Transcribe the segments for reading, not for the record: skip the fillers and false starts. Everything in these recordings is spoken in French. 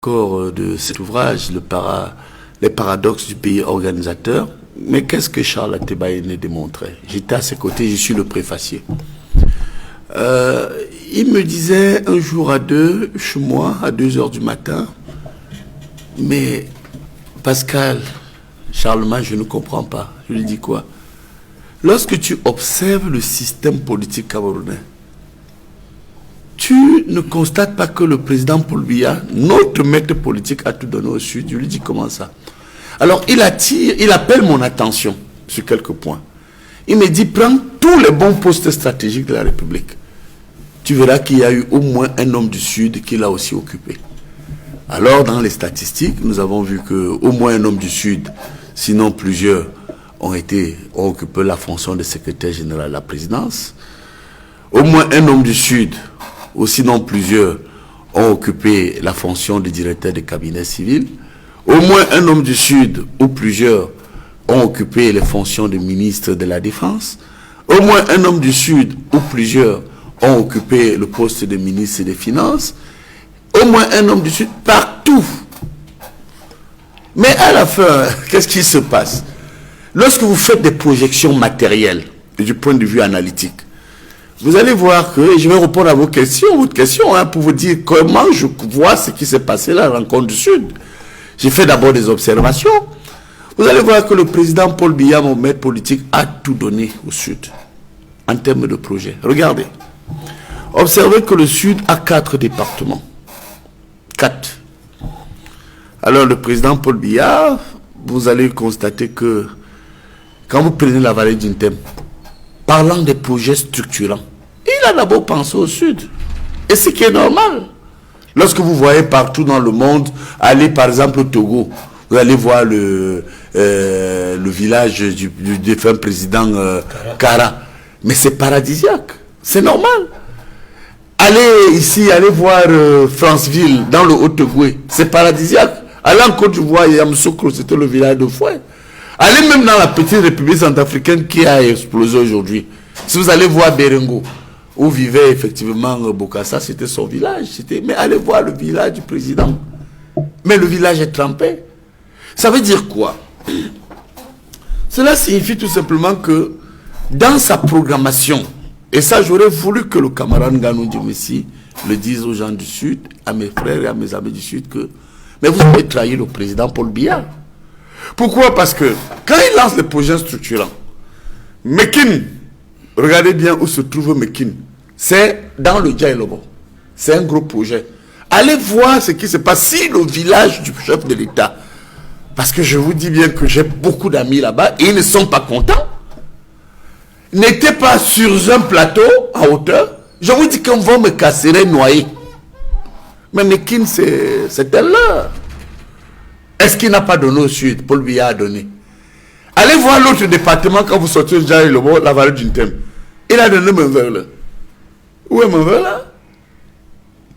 Corps de cet ouvrage, les paradoxes du pays organisateur. Mais qu'est-ce que Charles Atebaïné démontrait? J'étais à ses côtés, je suis le préfacier. Il me disait un jour chez moi, à 2h du matin, mais Pascal, Charlemagne, je ne comprends pas. Je lui dis quoi? Lorsque tu observes le système politique camerounais, tu ne constates pas que le président Paul Biya, notre maître politique, a tout donné au Sud. Je lui dis comment ça? Alors il appelle mon attention sur quelques points. Il me dit, prends tous les bons postes stratégiques de la République. Tu verras qu'il y a eu au moins un homme du Sud qui l'a aussi occupé. Alors dans les statistiques, nous avons vu qu'au moins un homme du Sud, sinon plusieurs, ont occupé la fonction de secrétaire général de la présidence. Au moins un homme du Sud, ou sinon plusieurs, ont occupé la fonction de directeur de cabinet civil. Au moins un homme du Sud, ou plusieurs, ont occupé les fonctions de ministre de la Défense. Au moins un homme du Sud, ou plusieurs, ont occupé le poste de ministre des Finances. Au moins un homme du Sud, partout. Mais à la fin, qu'est-ce qui se passe? Lorsque vous faites des projections matérielles, du point de vue analytique, vous allez voir que, et je vais répondre à votre question, pour vous dire comment je vois ce qui s'est passé à la rencontre du Sud. J'ai fait d'abord des observations. Vous allez voir que le président Paul Biya, mon maître politique, a tout donné au Sud, en termes de projet. Regardez. Observez que le Sud a 4 départements. 4. Alors le président Paul Biya, vous allez constater que quand vous prenez la vallée d'Intem, parlant des projets structurants, il a d'abord pensé au Sud. Et ce qui est normal. Lorsque vous voyez partout dans le monde, allez par exemple au Togo, vous allez voir le village du défunt président Kara. Mais c'est paradisiaque. C'est normal. Allez ici, allez voir Franceville, dans le Haut-Togoué. C'est paradisiaque. Allez en Côte d'Ivoire, Yamoussoukro, c'était le village de Fouet. Allez même dans la petite République centrafricaine qui a explosé aujourd'hui. Si vous allez voir Berengo, où vivait effectivement Bokassa, c'était son village. Mais allez voir le village du président. Mais le village est trempé. Ça veut dire quoi? Cela signifie tout simplement que dans sa programmation, et ça j'aurais voulu que le camarade Nganou Djimessi le dise aux gens du Sud, à mes frères et à mes amis du Sud, que mais vous avez trahi le président Paul Biya. Pourquoi? Parce que quand il lance les projets structurants, Mekin, regardez bien où se trouve Mekin, c'est dans le Djaïlobo. C'est un gros projet. Allez voir ce qui se passe si le village du chef de l'État, parce que je vous dis bien que j'ai beaucoup d'amis là-bas et ils ne sont pas contents, n'était pas sur un plateau à hauteur, je vous dis qu'on va me casser, noyer. Mais Mekin, c'est un leurre. Est-ce qu'il n'a pas donné au Sud? Paul Biya a donné. Allez voir l'autre département quand vous sortez de Djaïlobo, la vallée d'Intem. Il a donné Menverle. Où est Menverle?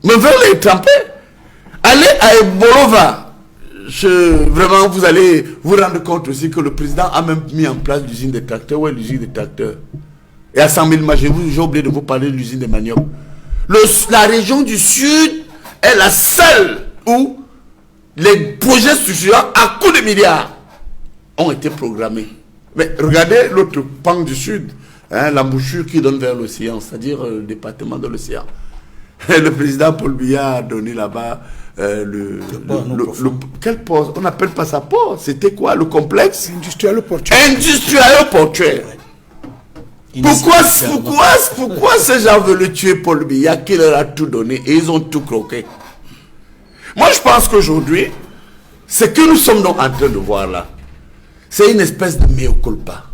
Menverle est trempé. Allez à Ebolova. Vraiment, vous allez vous rendre compte aussi que le président a même mis en place l'usine des tracteurs. Où est l'usine des tracteurs? Et à 100 000 j'ai oublié de vous parler de l'usine des maniocs. La région du Sud est la seule où les projets structurants à coups de milliards ont été programmés. Mais regardez l'autre pan du Sud, l'embouchure qui donne vers l'océan, c'est-à-dire le département de l'océan. Le président Paul Biya a donné là-bas quel port? On n'appelle pas ça port. C'était quoi? Le complexe industriel-portuaire. Industriel-portuaire. Pourquoi ces gens veulent tuer Paul Biya qui leur a tout donné et ils ont tout croqué? Moi, je pense qu'aujourd'hui, ce que nous sommes donc en train de voir là, c'est une espèce de mea culpa.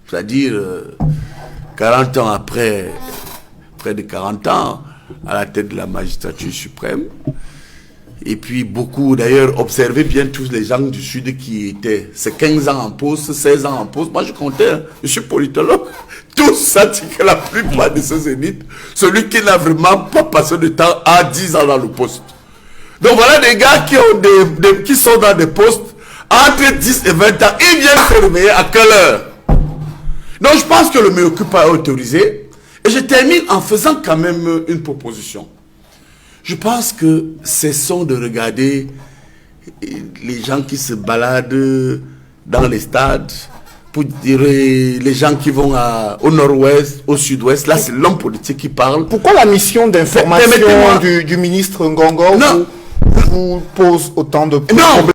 C'est-à-dire, 40 ans après, près de 40 ans, à la tête de la magistrature suprême, et puis beaucoup, d'ailleurs, observez bien tous les gens du Sud qui étaient, c'est 15 ans en poste, 16 ans en poste. Moi, je comptais, je suis politologue, tous sentent que la plupart de ces élites, celui qui n'a vraiment pas passé de temps à 10 ans dans le poste. Donc voilà des gars qui sont dans des postes entre 10 et 20 ans. Ils viennent se réveiller à quelle heure? Donc je pense que le mea culpa est autorisé. Et je termine en faisant quand même une proposition. Je pense que cessons de regarder les gens qui se baladent dans les stades, pour dire les gens qui vont au nord-ouest, au sud-ouest. Là, c'est l'homme politique qui parle. Pourquoi la mission d'information du ministre Ngongo vous pose autant de problèmes?